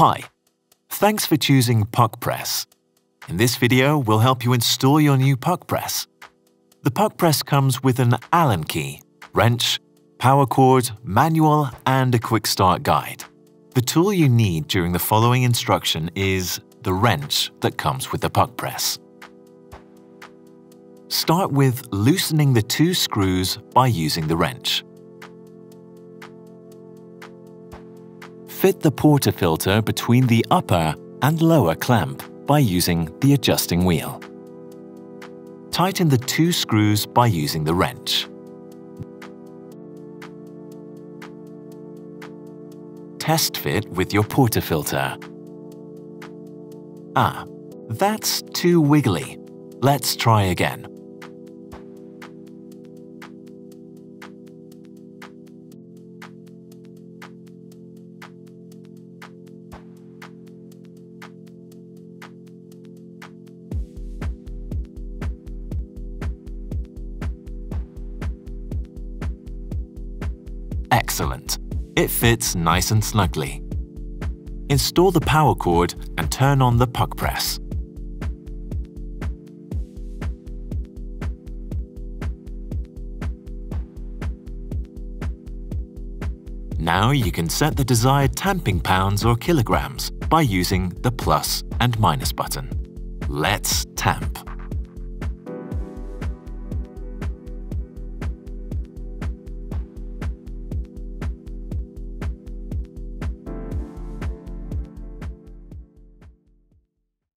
Hi, thanks for choosing Puck Press. In this video, we'll help you install your new Puck Press. The Puck Press comes with an Allen key, wrench, power cord, manual, and a quick start guide. The tool you need during the following instruction is the wrench that comes with the Puck Press. Start with loosening the 2 screws by using the wrench. Fit the portafilter between the upper and lower clamp by using the adjusting wheel. Tighten the 2 screws by using the wrench. Test fit with your portafilter. That's too wiggly. Let's try again. Excellent. It fits nice and snugly. Install the power cord and turn on the Puck Press. Now you can set the desired tamping pounds or kilograms by using the plus and minus button. Let's tamp.